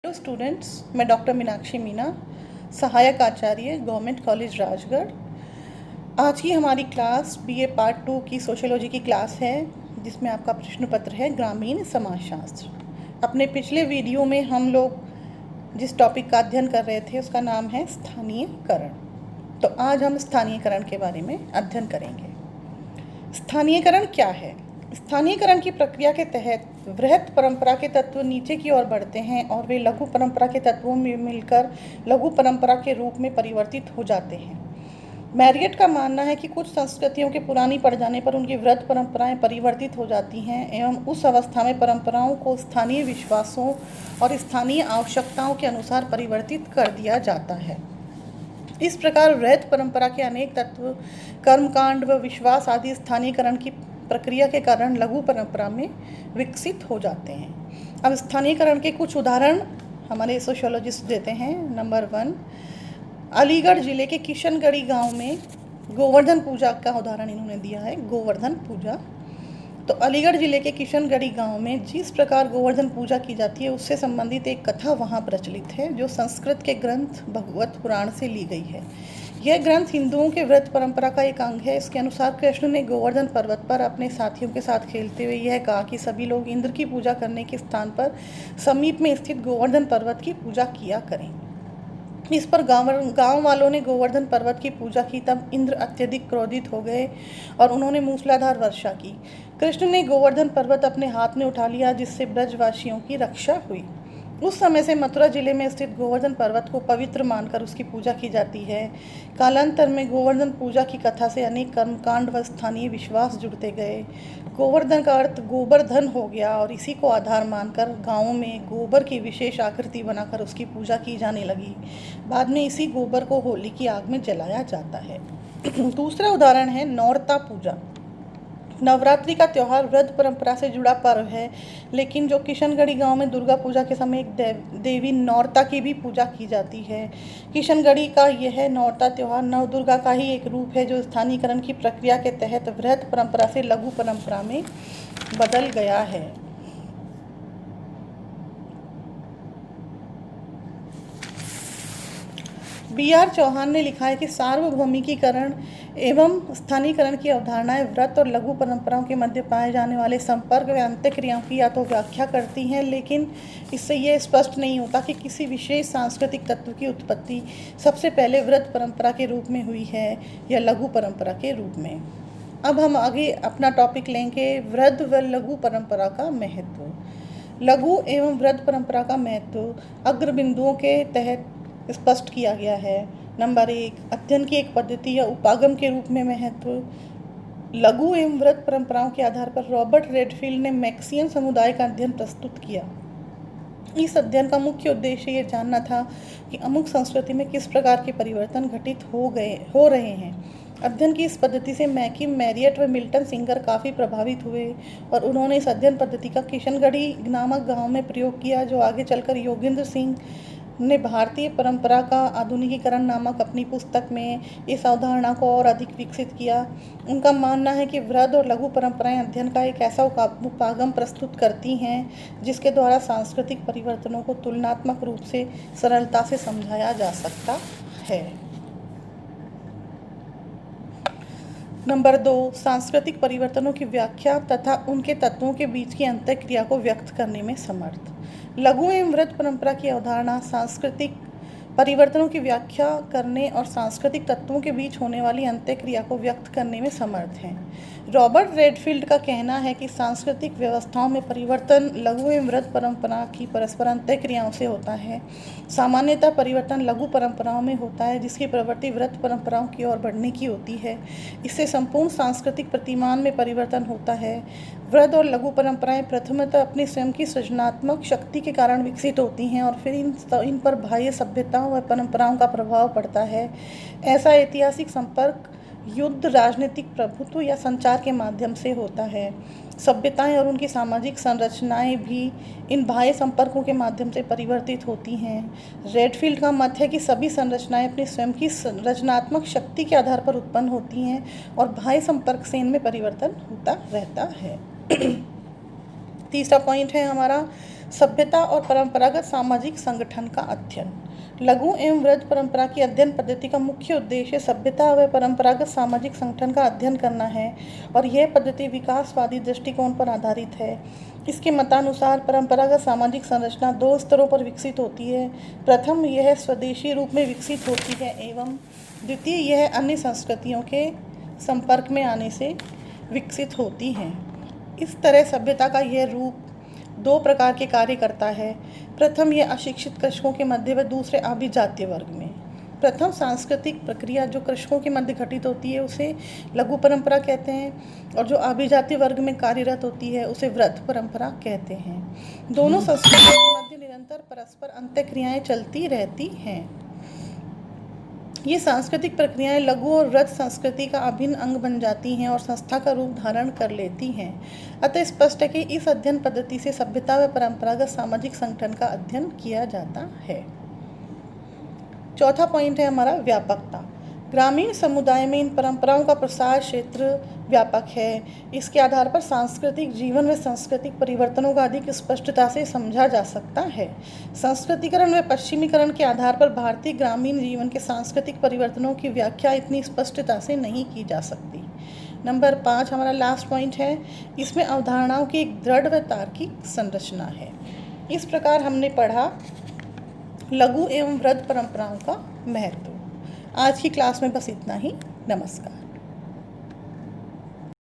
Hello students, मैं doctor Meenakshi Meena, सहायक आचार्य, government college Rajgarh. आज की हमारी क्लास बीए पार्ट 2 की सोशियोलॉजी की क्लास है, जिसमें आपका प्रश्न पत्र है ग्रामीण समाजशास्त्र। अपने पिछले वीडियो में हम लोग जिस टॉपिक का अध्ययन कर रहे थे उसका नाम है स्थानीयकरण। तो आज हम स्थानीयकरण के बारे में अध्ययन करेंगे। स्थानीयकरण क्या है? स्थानीयकरण की प्रक्रिया के तहत वृहत परंपरा के तत्व नीचे की ओर बढ़ते हैं और वे लघु परंपरा के तत्वों में मिलकर लघु परंपरा के रूप में परिवर्तित हो जाते हैं। मैरियट का मानना है कि कुछ संस्कृतियों के पुरानी पड़ जाने पर उनकी वृहत परंपराएं परिवर्तित हो जाती हैं एवं उस अवस्था में परंपराओं को स्थानीय विश्वासों और स्थानीय आवश्यकताओं के अनुसार परिवर्तित कर दिया जाता है। इस प्रकार वृहत परंपरा के अनेक तत्व, कर्मकांड व विश्वास आदि स्थानीयकरण की प्रक्रिया के कारण लघु परंपरा में विकसित हो जाते हैं। अब स्थानीयकरण के कुछ उदाहरण हमारे सोशियोलॉजिस्ट देते हैं। नंबर 1, अलीगढ़ जिले के किशनगढ़ी गांव में गोवर्धन पूजा का उदाहरण इन्होंने दिया है। गोवर्धन पूजा, तो अलीगढ़ जिले के किशनगढ़ी गांव में जिस प्रकार गोवर्धन पूजा की जाती है उससे संबंधित एक कथा वहां प्रचलित है, जो संस्कृत के ग्रंथ भगवत पुराण से ली गई है। यह ग्रंथ हिंदुओं के व्रत परंपरा का एक अंग है। इसके अनुसार कृष्ण ने गोवर्धन पर्वत पर अपने साथियों के साथ खेलते हुए यह कहा कि सभी लोग इंद्र की पूजा करने के स्थान पर समीप में स्थित गोवर्धन पर्वत की पूजा किया करें। इस पर गांव वालों ने गोवर्धन पर्वत की पूजा की। तब इंद्र अत्यधिक क्रोधित हो गए और उन्होंने मूसलाधार वर्षा की। कृष्ण ने गोवर्धन पर्वत अपने हाथ में उठा लिया, जिससे ब्रजवासियों की रक्षा हुई। उस समय से मथुरा जिले में स्थित गोवर्धन पर्वत को पवित्र मानकर उसकी पूजा की जाती है। कालांतर में गोवर्धन पूजा की कथा से अनेक कर्मकांड व स्थानीय विश्वास जुड़ते गए। गोवर्धन का अर्थ गोबरधन हो गया और इसी को आधार मानकर गांवों में गोबर की विशेष आकृति बनाकर उसकी पूजा की जाने लगी। बाद में इसी गोबर को होली की आग में जलाया जाता है। दूसरा उदाहरण है नौरता पूजा। नवरात्रि का त्यौहार व्रत परंपरा से जुड़ा पर्व है, लेकिन जो किशनगढ़ी गांव में दुर्गा पूजा के समय एक देवी नौरता की भी पूजा की जाती है। किशनगढ़ी का यह नौरता त्यौहार नवदुर्गा का ही एक रूप है, जो स्थानीयकरण की प्रक्रिया के तहत वृहत परंपरा से लघु परंपरा में बदल गया है। B.R. चौहान ने लिखा है कि सार्वभौमिकीकरण एवं स्थानीयकरण की अवधारणाएं व्रत और लघु परंपराओं के मध्य पाए जाने वाले संपर्क व अंतःक्रियाओं की या तो व्याख्या करती हैं, लेकिन इससे यह स्पष्ट नहीं होता कि किसी विशेष सांस्कृतिक तत्व की उत्पत्ति सबसे पहले व्रत परंपरा के रूप में हुई है या लघु परंपरा के रूप में। अब हम आगे अपना टॉपिक लेंगे, वृद्ध व लघु परंपरा का महत्व। लघु एवं वृद्ध परंपरा का महत्व अग्रबिंदुओं के तहत स्पष्ट किया गया है। नंबर 1, अध्ययन की एक पद्धति या उपागम के रूप में महत्व। लघु एवं वृत्त परंपराओं के आधार पर रॉबर्ट रेडफील्ड ने मैक्सियन समुदाय का अध्ययन प्रस्तुत किया। इस अध्ययन का मुख्य उद्देश्य ये जानना था कि अमुक संस्कृति में किस प्रकार के परिवर्तन घटित हो रहे हैं। अध्ययन की इस पद्धति से मैकिम, मैरियट व मिल्टन सिंगर काफ़ी प्रभावित हुए और उन्होंने इस अध्ययन पद्धति का किशनगढ़ी नामक गांव में प्रयोग किया, जो आगे चलकर योगेंद्र सिंह ने भारतीय परंपरा का आधुनिकीकरण नामक अपनी पुस्तक में इस अवधारणा को और अधिक विकसित किया। उनका मानना है कि वृहद और लघु परंपराएं अध्ययन का एक ऐसा उपागम प्रस्तुत करती हैं जिसके द्वारा सांस्कृतिक परिवर्तनों को तुलनात्मक रूप से सरलता से समझाया जा सकता है। नंबर 2, सांस्कृतिक परिवर्तनों की व्याख्या तथा उनके तत्वों के बीच की अंतःक्रिया को व्यक्त करने में समर्थ। लघु एवं वृत्त परंपरा की अवधारणा सांस्कृतिक परिवर्तनों की व्याख्या करने और सांस्कृतिक तत्वों के बीच होने वाली अंतःक्रिया को व्यक्त करने में समर्थ हैं। रॉबर्ट रेडफील्ड का कहना है कि सांस्कृतिक व्यवस्थाओं में परिवर्तन लघु एवं वृत्त परंपरा की परस्पर अंतःक्रियाओं से होता है। सामान्यतः परिवर्तन लघु परंपराओं में होता है, जिसकी प्रवृत्ति वृत्त परंपराओं की ओर बढ़ने की होती है। इससे संपूर्ण सांस्कृतिक प्रतिमान में परिवर्तन होता है। वृहद और लघु परंपराएं प्रथमतः अपनी स्वयं की सृजनात्मक शक्ति के कारण विकसित होती हैं और फिर इन पर बाह्य सभ्यताओं व परंपराओं का प्रभाव पड़ता है। ऐसा ऐतिहासिक संपर्क युद्ध, राजनीतिक प्रभुत्व या संचार के माध्यम से होता है। सभ्यताएं और उनकी सामाजिक संरचनाएं भी इन बाह्य संपर्कों के माध्यम से परिवर्तित होती हैं। रेडफील्ड का मत है कि सभी संरचनाएं अपनी स्वयं की रचनात्मक शक्ति के आधार पर उत्पन्न होती हैं और बाह्य संपर्क से इनमें परिवर्तन होता रहता है। तीसरा पॉइंट है हमारा सभ्यता और परंपरागत सामाजिक संगठन का अध्ययन। लघु एवं वृद्ध परंपरा की अध्ययन पद्धति का मुख्य उद्देश्य सभ्यता व परंपरागत सामाजिक संगठन का अध्ययन करना है और यह पद्धति विकासवादी दृष्टिकोण पर आधारित है। इसके मतानुसार परंपरागत सामाजिक संरचना 2 स्तरों पर विकसित होती है। प्रथम, यह स्वदेशी रूप में विकसित होती है एवं द्वितीय, यह अन्य संस्कृतियों के संपर्क में आने से विकसित होती हैं। इस तरह सभ्यता का यह रूप 2 प्रकार के कार्य करता है। प्रथम, यह अशिक्षित कृषकों के मध्य व दूसरे अभिजातीय वर्ग में। प्रथम सांस्कृतिक प्रक्रिया जो कृषकों के मध्य घटित होती है उसे लघु परंपरा कहते हैं और जो अभिजातीय वर्ग में कार्यरत होती है उसे वृद्ध परंपरा कहते हैं। दोनों संस्कृतियों के मध्य निरंतर परस्पर अंतःक्रियाएं चलती रहती हैं। ये सांस्कृतिक प्रक्रियाएं लघु और वृद्ध संस्कृति का अभिन्न अंग बन जाती हैं और संस्था का रूप धारण कर लेती हैं। अतः स्पष्ट है कि इस अध्ययन पद्धति से सभ्यता व परंपरागत सामाजिक संगठन का अध्ययन किया जाता है। चौथा पॉइंट है हमारा व्यापकता। ग्रामीण समुदाय में इन परंपराओं का प्रसार क्षेत्र व्यापक है। इसके आधार पर सांस्कृतिक जीवन व सांस्कृतिक परिवर्तनों का अधिक स्पष्टता से समझा जा सकता है। संस्कृतिकरण व पश्चिमीकरण के आधार पर भारतीय ग्रामीण जीवन के सांस्कृतिक परिवर्तनों की व्याख्या इतनी स्पष्टता से नहीं की जा सकती। नंबर 5 हमारा लास्ट पॉइंट है, इसमें अवधारणाओं की एक दृढ़ व तार्किक संरचना है। इस प्रकार हमने पढ़ा लघु एवं वृद्ध परंपराओं का महत्व। आज की क्लास में बस इतना ही। नमस्कार।